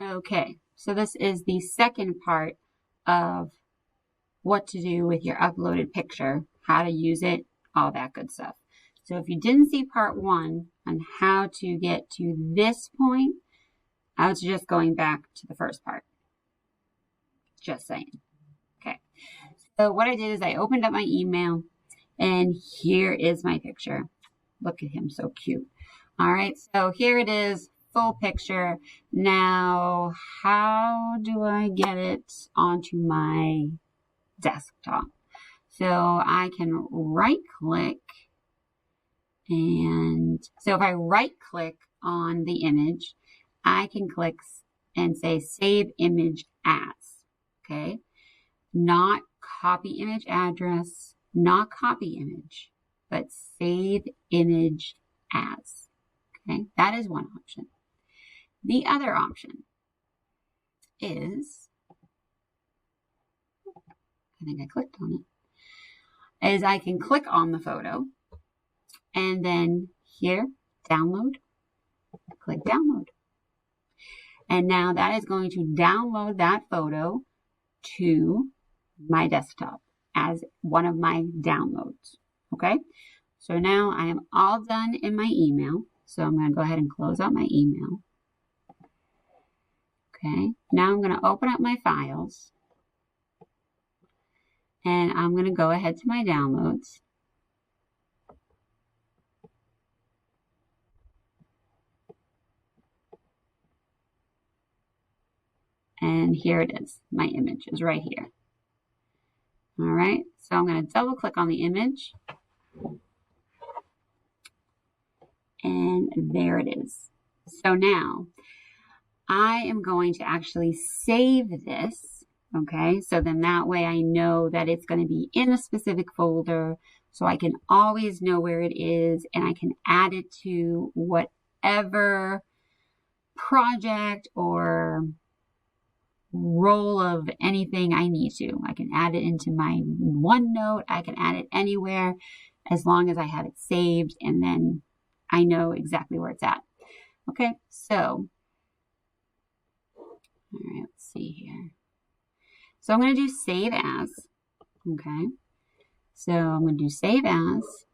Okay, so this is the second part of what to do with your uploaded picture, how to use it, all that good stuff. So if you didn't see part 1 on how to get to this point, I was just going back to the first part. Just saying. Okay, so what I did is I opened up my email, and here is my picture. Look at him, so cute. All right, so here it is, full picture. Now, how do I get it onto my desktop? So I can right click, and so if I right click on the image, I can click and say save image as, okay? Not copy image address, not copy image, but save image as, okay? That is one option. The other option is, I think I clicked on it, is I can click on the photo and then here, download, click download. And now that is going to download that photo to my desktop as one of my downloads, okay? So now I am all done in my email. So I'm going to go ahead and close out my email. Okay, now I'm going to open up my files. And I'm going to go ahead to my downloads. And here it is. My image is right here. All right, so I'm going to double click on the image. And there it is. So now I am going to actually save this. Okay, so then that way I know that it's going to be in a specific folder, so I can always know where it is, and I can add it to whatever project or role of anything I need to. I can add it into my OneNote. I can add it anywhere as long as I have it saved, and then I know exactly where it's at. Okay, so, all right, let's see here. So I'm going to do save as, okay? So I'm going to do save as,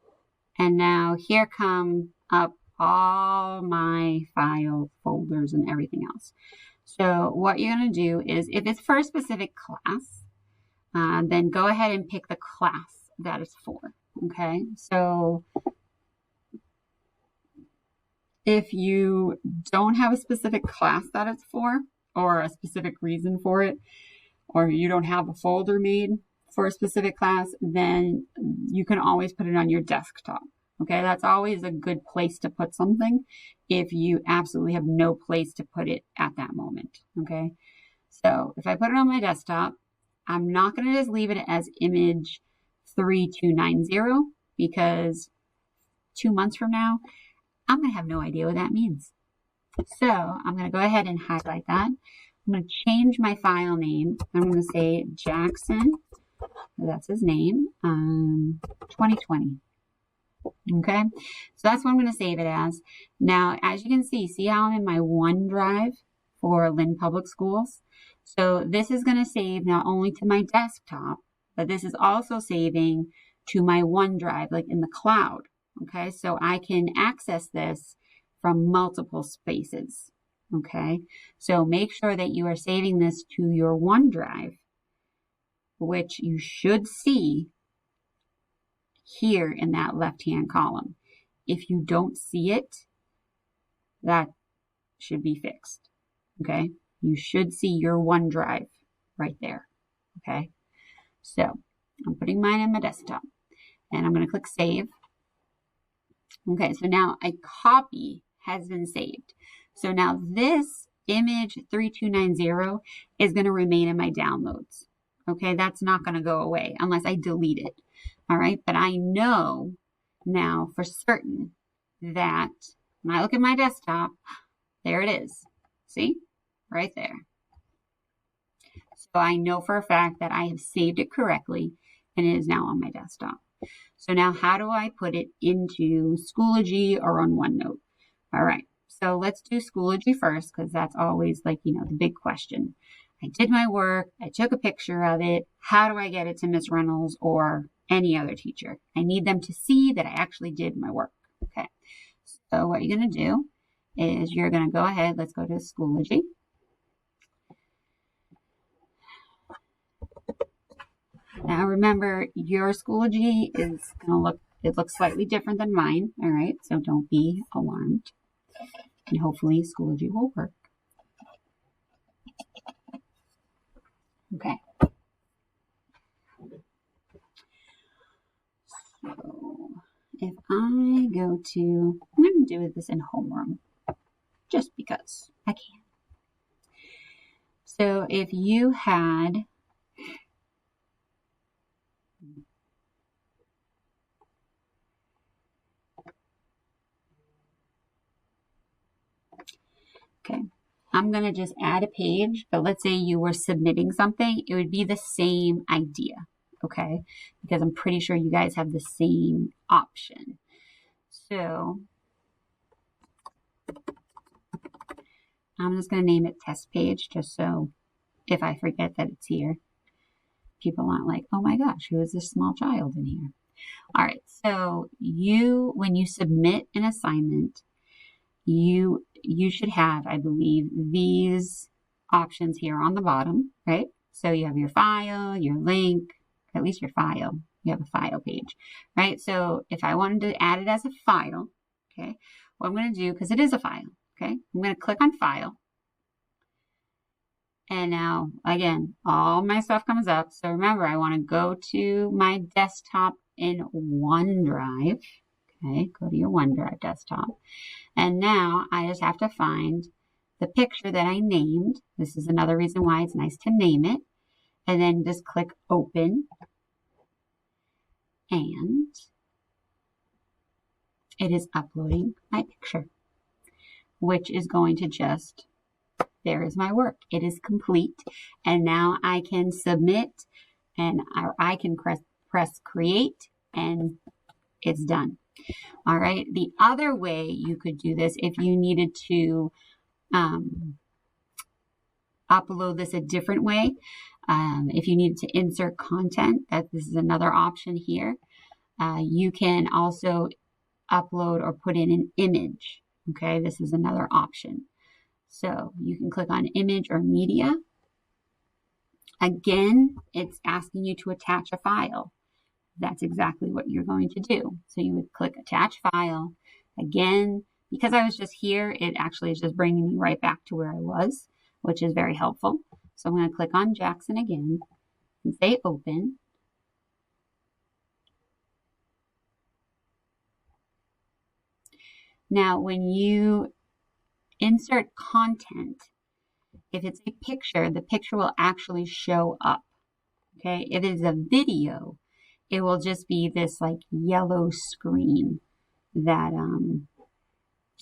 and now here come up all my file folders and everything else. So what you're going to do is, if it's for a specific class, then go ahead and pick the class that it's for, okay? So if you don't have a specific class that it's for, or a specific reason for it, or you don't have a folder made for a specific class, then you can always put it on your desktop. Okay, that's always a good place to put something if you absolutely have no place to put it at that moment. Okay, so if I put it on my desktop, I'm not going to just leave it as image 3290 because 2 months from now, I'm going to have no idea what that means. So I'm going to go ahead and highlight that. I'm going to change my file name. I'm going to say Jackson, that's his name, 2020. Okay, so that's what I'm going to save it as. Now, as you can see how I'm in my OneDrive for Lynn Public Schools? So this is going to save not only to my desktop, but this is also saving to my OneDrive, like in the cloud. Okay, so I can access this from multiple spaces. Okay, so make sure that you are saving this to your OneDrive, which you should see here in that left-hand column. If you don't see it, that should be fixed. Okay, you should see your OneDrive right there. Okay, so I'm putting mine on my desktop, and I'm going to click Save. Okay, so now a copy has been saved. So now this image 3290 is going to remain in my downloads. Okay, that's not going to go away unless I delete it. All right, but I know now for certain that when I look at my desktop, there it is. See? Right there. So I know for a fact that I have saved it correctly and it is now on my desktop. So now how do I put it into Schoology or on OneNote? All right, so let's do Schoology first, because that's always like, you know, the big question. I did my work. I took a picture of it. How do I get it to Ms. Reynolds or any other teacher? I need them to see that I actually did my work. Okay. So what you're going to do is you're going to go ahead. Let's go to Schoology. Now remember, your Schoology is going to look, it looks slightly different than mine. All right. So don't be alarmed. And hopefully Schoology will work. Okay. So if I go to, I'm going to do this in homeroom just because I can. So if you had okay, I'm going to just add a page, but let's say you were submitting something, it would be the same idea, okay? Because I'm pretty sure you guys have the same option. So I'm just going to name it test page, just so if I forget that it's here, people aren't like, oh my gosh, who is this small child in here? All right, so when you submit an assignment, you should have, I believe, these options here on the bottom, right? So you have your file, your link, at least your file. You have a file page, right? So if I wanted to add it as a file, okay, what I'm going to do, because it is a file, okay, I'm going to click on file. And now, again, all my stuff comes up. So remember, I want to go to my desktop in OneDrive. Okay, go to your OneDrive desktop. And now I just have to find the picture that I named. This is another reason why it's nice to name it. And then just click open. And it is uploading my picture, which is going to just, there is my work. It is complete. And now I can submit and I can press create and it's done. All right. The other way you could do this, if you needed to upload this a different way, if you needed to insert content, this is another option here. You can also upload or put in an image. Okay, this is another option. So you can click on image or media. Again, it's asking you to attach a file. That's exactly what you're going to do. So you would click attach file. Again, because I was just here, it actually is just bringing me right back to where I was, which is very helpful. So I'm going to click on Jackson again and say open. Now, when you insert content, if it's a picture, the picture will actually show up. Okay, if it is a video, it will just be this like yellow screen that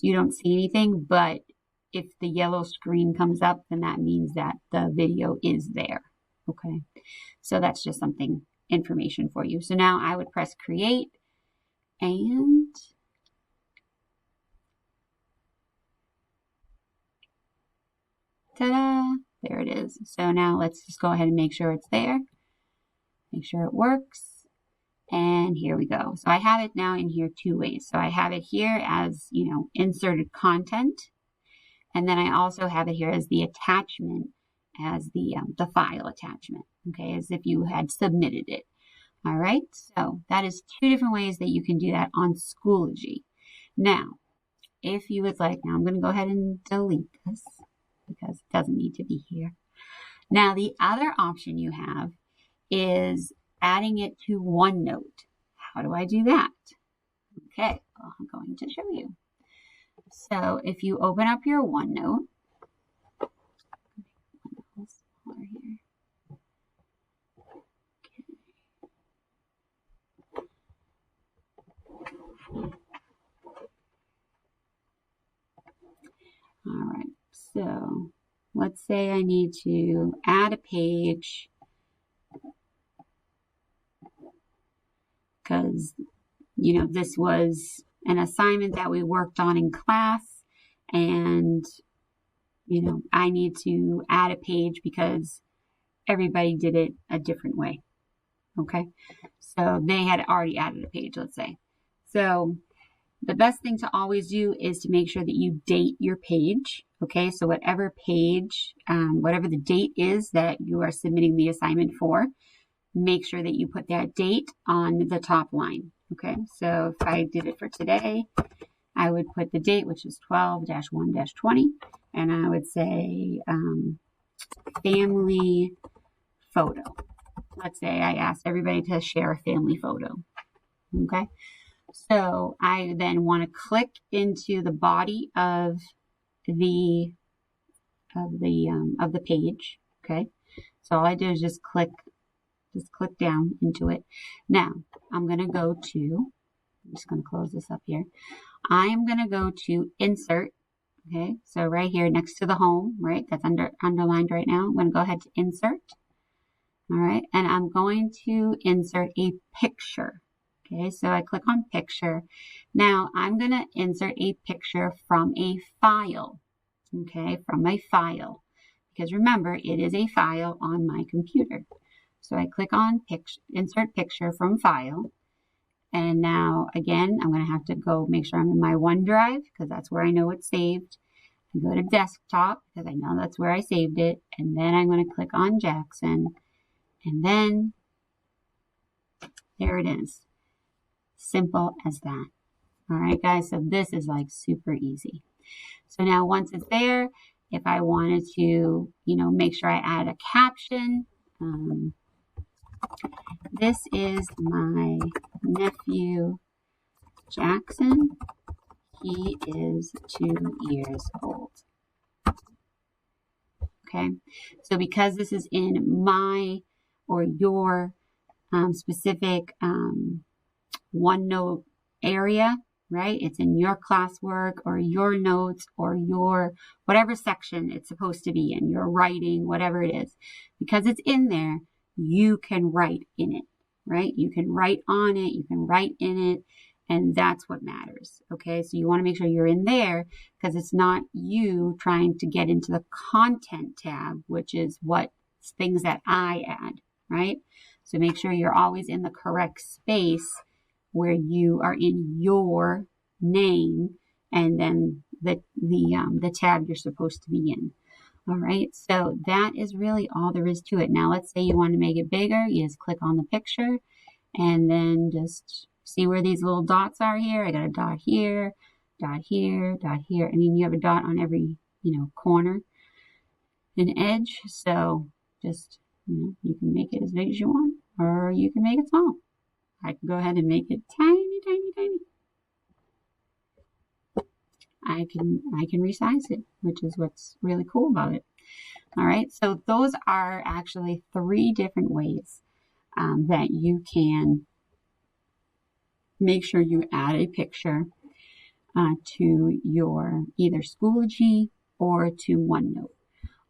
you don't see anything, but if the yellow screen comes up, then that means that the video is there. Okay, so that's just something, information for you. So now I would press create and ta-da, there it is. So now let's just go ahead and make sure it's there. Make sure it works. And here we go. So I have it now in here two ways. So I have it here as, you know, inserted content. And then I also have it here as the attachment, as the file attachment. Okay, as if you had submitted it. All right, so that is two different ways that you can do that on Schoology. Now, if you would like, now I'm going to go ahead and delete this because it doesn't need to be here. Now, the other option you have is adding it to OneNote. How do I do that? Okay, well, I'm going to show you. So if you open up your OneNote, smaller here. All right, so let's say I need to add a page because, you know, this was an assignment that we worked on in class and, I need to add a page because everybody did it a different way. Okay. So they had already added a page, let's say. So the best thing to always do is to make sure that you date your page. Okay. So whatever page, whatever the date is that you are submitting the assignment for, make sure that you put that date on the top line. Okay. So if I did it for today, I would put the date, which is 12-1-20, and I would say family photo. Let's say I asked everybody to share a family photo. Okay. So I then want to click into the body of the page. Okay. So all I do is just click down into it. Now I'm going to go to, I'm just going to close this up here. I'm going to go to insert. Okay. So right here next to the home, right? That's underlined right now. I'm going to go ahead to insert. All right. And I'm going to insert a picture. Okay. So I click on picture. Now I'm going to insert a picture from a file. Okay. From a file. Because remember, it is a file on my computer. So I click on insert picture from file. And now, again, I'm going to have to go make sure I'm in my OneDrive because that's where I know it's saved. I go to desktop because I know that's where I saved it. And then I'm going to click on Jackson. And then there it is. Simple as that. All right, guys. So this is like super easy. So now once it's there, if I wanted to, make sure I add a caption, this is my nephew, Jackson. He is 2 years old. Okay. So because this is in my or your specific OneNote area, right? It's in your classwork or your notes or your whatever section it's supposed to be in, your writing, whatever it is. Because it's in there, you can write in it, right? You can write on it, you can write in it, and that's what matters. Okay, so you want to make sure you're in there because it's not you trying to get into the content tab, which is what things that I add, right? So make sure you're always in the correct space where you are in your name and then the tab you're supposed to be in. All right, so that is really all there is to it. Now, let's say you want to make it bigger. You just click on the picture and then just see where these little dots are here. I got a dot here, dot here, dot here. I mean, you have a dot on every, corner and edge. So just, you can make it as big as you want, or you can make it small. I can go ahead and make it tiny, tiny, tiny. I can resize it, which is what's really cool about it. All right, so those are actually 3 different ways that you can make sure you add a picture to your either Schoology or to OneNote.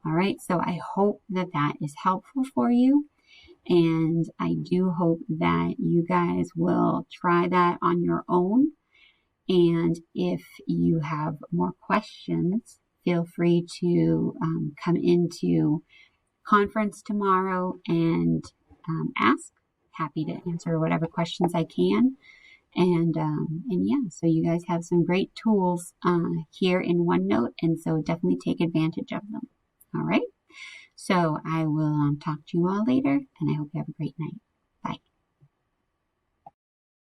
All right, so I hope that is helpful for you. And I do hope that you guys will try that on your own. And if you have more questions, feel free to come into conference tomorrow and ask. Happy to answer whatever questions I can. And yeah, so you guys have some great tools here in OneNote, and so definitely take advantage of them. All right. So I will talk to you all later, and I hope you have a great night.